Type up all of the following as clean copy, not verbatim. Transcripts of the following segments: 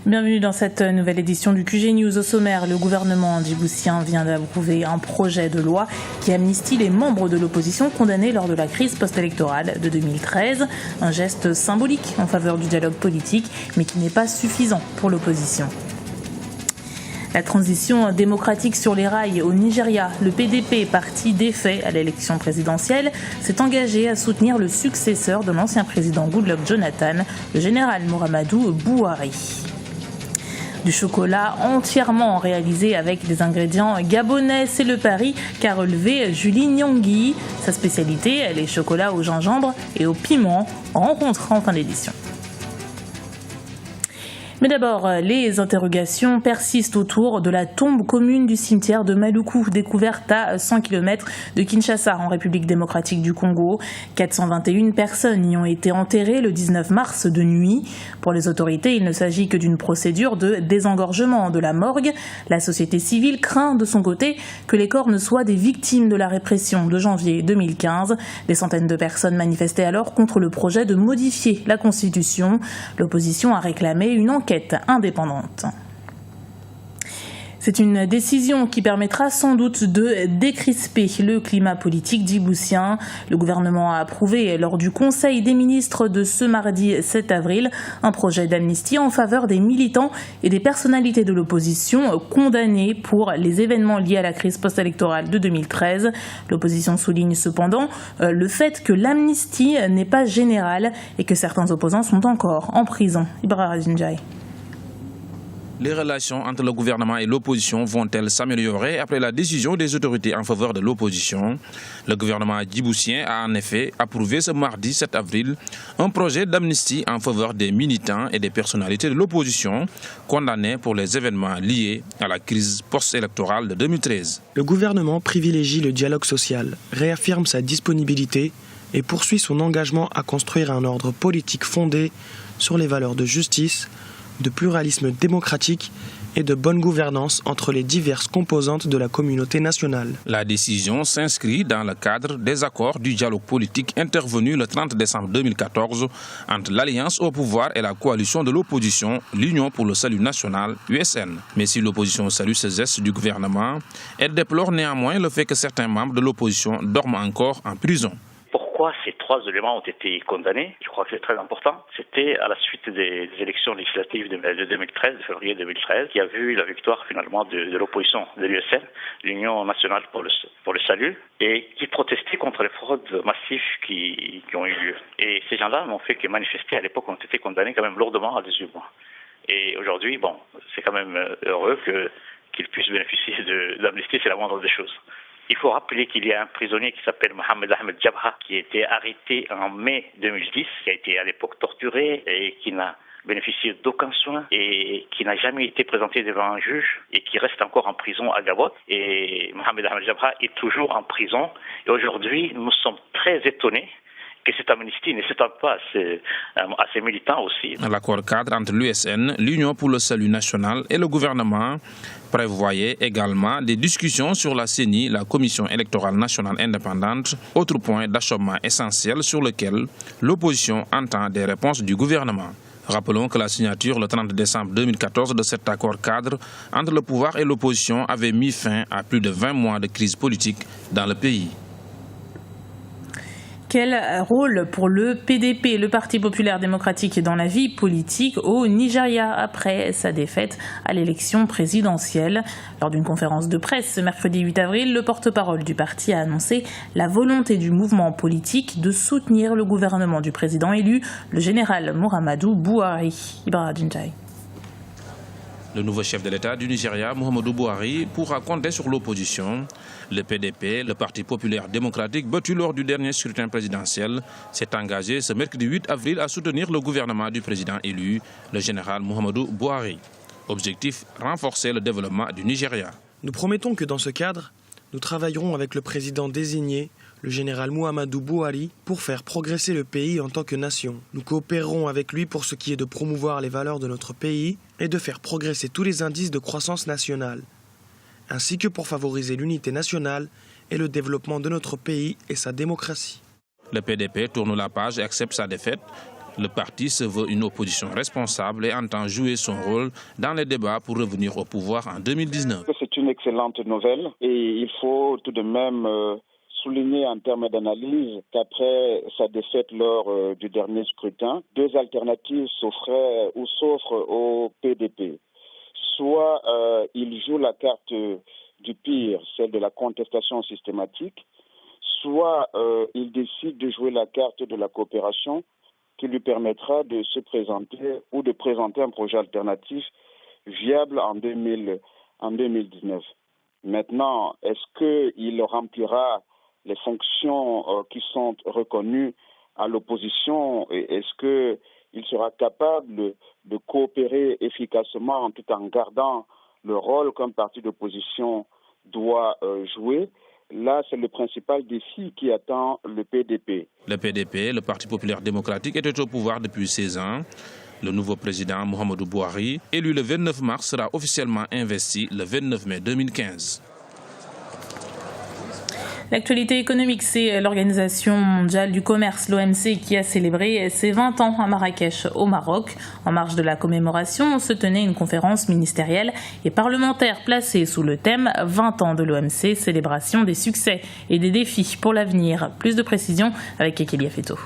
Bienvenue dans cette nouvelle édition du QG News. Au sommaire, le gouvernement djiboutien vient d'approuver un projet de loi qui amnistie les membres de l'opposition condamnés lors de la crise post-électorale de 2013. Un geste symbolique en faveur du dialogue politique, mais qui n'est pas suffisant pour l'opposition. La transition démocratique sur les rails au Nigeria, le PDP, parti défait à l'élection présidentielle, s'est engagé à soutenir le successeur de l'ancien président Goodluck Jonathan, le général Muhammadu Buhari. Du chocolat entièrement réalisé avec des ingrédients gabonais, c'est le pari qu'a relevé Julie Nyongui. Sa spécialité, les chocolats au gingembre et au piment, rencontre en fin d'édition. Mais d'abord, les interrogations persistent autour de la tombe commune du cimetière de Maluku, découverte à 100 km de Kinshasa, en République démocratique du Congo. 421 personnes y ont été enterrées le 19 mars de nuit. Pour les autorités, il ne s'agit que d'une procédure de désengorgement de la morgue. La société civile craint de son côté que les corps ne soient des victimes de la répression de janvier 2015. Des centaines de personnes manifestaient alors contre le projet de modifier la Constitution. L'opposition a réclamé une enquête indépendante. C'est une décision qui permettra sans doute de décrisper le climat politique djiboutien. Le gouvernement a approuvé lors du Conseil des ministres de ce mardi 7 avril un projet d'amnistie en faveur des militants et des personnalités de l'opposition condamnés pour les événements liés à la crise post-électorale de 2013. L'opposition souligne cependant le fait que l'amnistie n'est pas générale et que certains opposants sont encore en prison. Ibrahim Zinjai. Les relations entre le gouvernement et l'opposition vont-elles s'améliorer après la décision des autorités en faveur de l'opposition? Le gouvernement djiboutien a en effet approuvé ce mardi 7 avril un projet d'amnistie en faveur des militants et des personnalités de l'opposition condamnés pour les événements liés à la crise post-électorale de 2013. Le gouvernement privilégie le dialogue social, réaffirme sa disponibilité et poursuit son engagement à construire un ordre politique fondé sur les valeurs de justice, de pluralisme démocratique et de bonne gouvernance entre les diverses composantes de la communauté nationale. La décision s'inscrit dans le cadre des accords du dialogue politique intervenu le 30 décembre 2014 entre l'Alliance au pouvoir et la coalition de l'opposition, l'Union pour le salut national, USN. Mais si l'opposition salue ce geste du gouvernement, elle déplore néanmoins le fait que certains membres de l'opposition dorment encore en prison. Pourquoi ces trois éléments ont été condamnés? Je crois que c'est très important. C'était à la suite des élections législatives de 2013, de février 2013, qui a vu la victoire finalement de l'opposition de l'USN, l'Union nationale pour le salut, et qui protestait contre les fraudes massives qui ont eu lieu. Et ces gens-là n'ont fait que manifester à l'époque, ont été condamnés quand même lourdement à 18 mois. Et aujourd'hui, c'est quand même heureux qu'ils puissent bénéficier d'amnistie, c'est la moindre des choses. Il faut rappeler qu'il y a un prisonnier qui s'appelle Mohamed Ahmed Jabha qui a été arrêté en mai 2010, qui a été à l'époque torturé et qui n'a bénéficié d'aucun soin et qui n'a jamais été présenté devant un juge et qui reste encore en prison à Gabon. Et Mohamed Ahmed Jabha est toujours en prison. Et aujourd'hui, nous sommes très étonnés que cette amnistie ne s'étende pas à ces militants aussi. L'accord cadre entre l'USN, l'Union pour le salut national et le gouvernement prévoyait également des discussions sur la CENI, la Commission électorale nationale indépendante, autre point d'achoppement essentiel sur lequel l'opposition entend des réponses du gouvernement. Rappelons que la signature le 30 décembre 2014 de cet accord cadre entre le pouvoir et l'opposition avait mis fin à plus de 20 mois de crise politique dans le pays. Quel rôle pour le PDP, le Parti populaire démocratique, dans la vie politique au Nigeria après sa défaite à l'élection présidentielle? Lors d'une conférence de presse ce mercredi 8 avril, le porte-parole du parti a annoncé la volonté du mouvement politique de soutenir le gouvernement du président élu, le général Muhammadu Buhari. Ibrahim Zinjai. Le nouveau chef de l'État du Nigeria, Muhammadu Buhari, pourra compter sur l'opposition. Le PDP, le Parti populaire démocratique, battu lors du dernier scrutin présidentiel, s'est engagé ce mercredi 8 avril à soutenir le gouvernement du président élu, le général Muhammadu Buhari. Objectif, renforcer le développement du Nigeria. Nous promettons que dans ce cadre, nous travaillerons avec le président désigné, le général Muhammadu Buhari, pour faire progresser le pays en tant que nation. Nous coopérerons avec lui pour ce qui est de promouvoir les valeurs de notre pays et de faire progresser tous les indices de croissance nationale, ainsi que pour favoriser l'unité nationale et le développement de notre pays et sa démocratie. Le PDP tourne la page et accepte sa défaite. Le parti se veut une opposition responsable et entend jouer son rôle dans les débats pour revenir au pouvoir en 2019. C'est une excellente nouvelle et il faut tout de même souligner en termes d'analyse qu'après sa défaite lors du dernier scrutin, deux alternatives s'offrent au PDP. Soit il joue la carte du pire, celle de la contestation systématique, soit il décide de jouer la carte de la coopération qui lui permettra de se présenter ou de présenter un projet alternatif viable en 2019. Maintenant, est-ce qu'il remplira les fonctions qui sont reconnues à l'opposition? Est-ce qu'il sera capable de coopérer efficacement tout en gardant le rôle qu'un parti d'opposition doit jouer? Là, c'est le principal défi qui attend le PDP. Le PDP, le Parti populaire démocratique, était au pouvoir depuis 16 ans. Le nouveau président Mohamedou Bouhari, élu le 29 mars, sera officiellement investi le 29 mai 2015. L'actualité économique, c'est l'Organisation mondiale du commerce, l'OMC, qui a célébré ses 20 ans à Marrakech, au Maroc. En marge de la commémoration, se tenait une conférence ministérielle et parlementaire placée sous le thème 20 ans de l'OMC, célébration des succès et des défis pour l'avenir. Plus de précisions avec Ekelia Feto.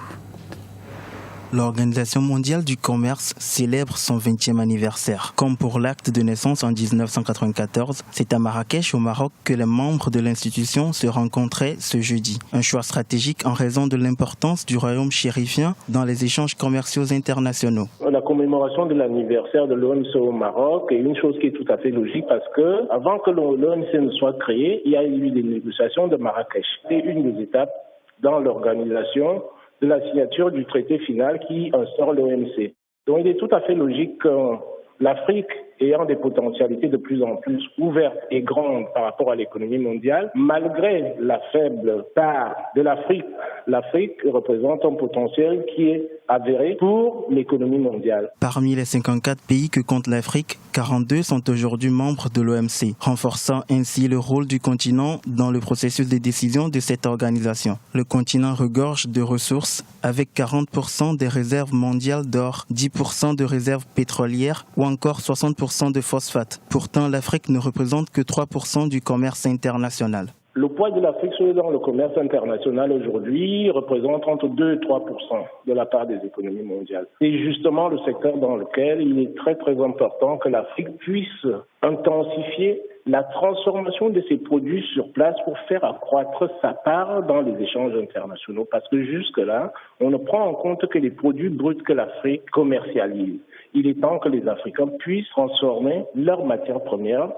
L'Organisation mondiale du commerce célèbre son 20e anniversaire. Comme pour l'acte de naissance en 1994, c'est à Marrakech, au Maroc, que les membres de l'institution se rencontraient ce jeudi. Un choix stratégique en raison de l'importance du royaume chérifien dans les échanges commerciaux internationaux. La commémoration de l'anniversaire de l'OMC au Maroc est une chose qui est tout à fait logique parce que, avant que l'OMC ne soit créé, il y a eu des négociations de Marrakech. C'est une des étapes dans l'organisation de la signature du traité final qui instaure l'OMC. Donc il est tout à fait logique que l'Afrique, ayant des potentialités de plus en plus ouvertes et grandes par rapport à l'économie mondiale, malgré la faible part de l'Afrique représente un potentiel qui est avéré pour l'économie mondiale. Parmi les 54 pays que compte l'Afrique, 42 sont aujourd'hui membres de l'OMC, renforçant ainsi le rôle du continent dans le processus de décision de cette organisation. Le continent regorge de ressources avec 40% des réserves mondiales d'or, 10% de réserves pétrolières ou encore 60% de phosphate. Pourtant, l'Afrique ne représente que 3% du commerce international. Le poids de l'Afrique dans le commerce international aujourd'hui représente entre 2 et 3% de la part des économies mondiales. C'est justement le secteur dans lequel il est très très important que l'Afrique puisse intensifier la transformation de ses produits sur place pour faire accroître sa part dans les échanges internationaux. Parce que jusque-là, on ne prend en compte que les produits bruts que l'Afrique commercialise. Il est temps que les Africains puissent transformer leurs matières premières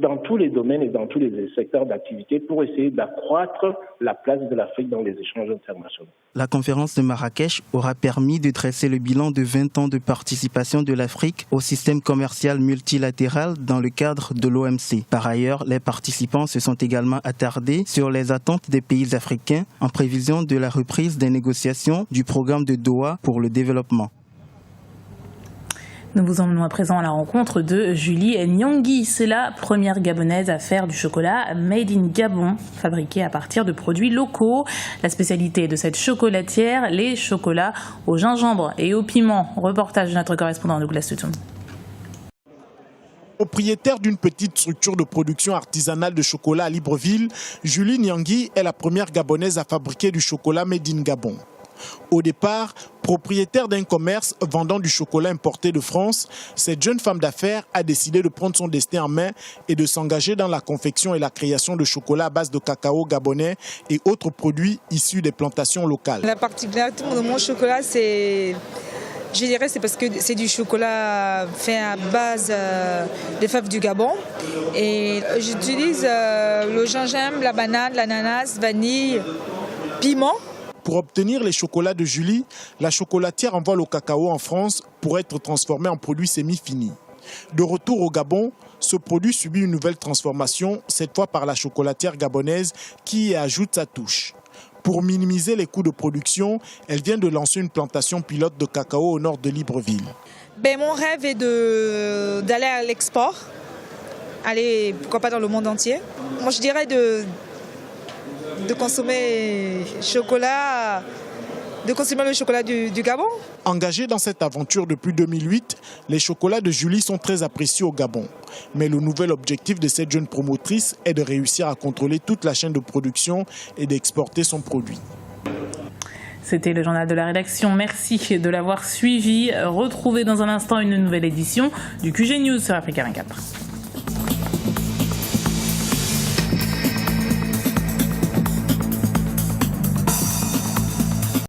dans tous les domaines et dans tous les secteurs d'activité pour essayer d'accroître la place de l'Afrique dans les échanges internationaux. La conférence de Marrakech aura permis de dresser le bilan de 20 ans de participation de l'Afrique au système commercial multilatéral dans le cadre de l'OMC. Par ailleurs, les participants se sont également attardés sur les attentes des pays africains en prévision de la reprise des négociations du programme de Doha pour le développement. Nous vous emmenons à présent à la rencontre de Julie Nyangui. C'est la première Gabonaise à faire du chocolat made in Gabon, fabriqué à partir de produits locaux. La spécialité de cette chocolatière, les chocolats au gingembre et au piment. Reportage de notre correspondant Douglas Tutum. Propriétaire d'une petite structure de production artisanale de chocolat à Libreville, Julie Nyangui est la première Gabonaise à fabriquer du chocolat made in Gabon. Au départ, propriétaire d'un commerce vendant du chocolat importé de France, cette jeune femme d'affaires a décidé de prendre son destin en main et de s'engager dans la confection et la création de chocolat à base de cacao gabonais et autres produits issus des plantations locales. La particularité de mon chocolat, c'est parce que c'est du chocolat fait à base des fèves du Gabon. Et j'utilise le gingembre, la banane, l'ananas, vanille, piment. Pour obtenir les chocolats de Julie, la chocolatière envoie le cacao en France pour être transformé en produit semi-fini. De retour au Gabon, ce produit subit une nouvelle transformation, cette fois par la chocolatière gabonaise qui y ajoute sa touche. Pour minimiser les coûts de production, elle vient de lancer une plantation pilote de cacao au nord de Libreville. Mon rêve est d'aller à l'export, aller pourquoi pas dans le monde entier. Moi je dirais de consommer chocolat de consommer le chocolat du Gabon. Engagés dans cette aventure depuis 2008, les chocolats de Julie sont très appréciés au Gabon. Mais le nouvel objectif de cette jeune promotrice est de réussir à contrôler toute la chaîne de production et d'exporter son produit. C'était le journal de la rédaction. Merci de l'avoir suivi. Retrouvez dans un instant une nouvelle édition du QG News sur Africa 24.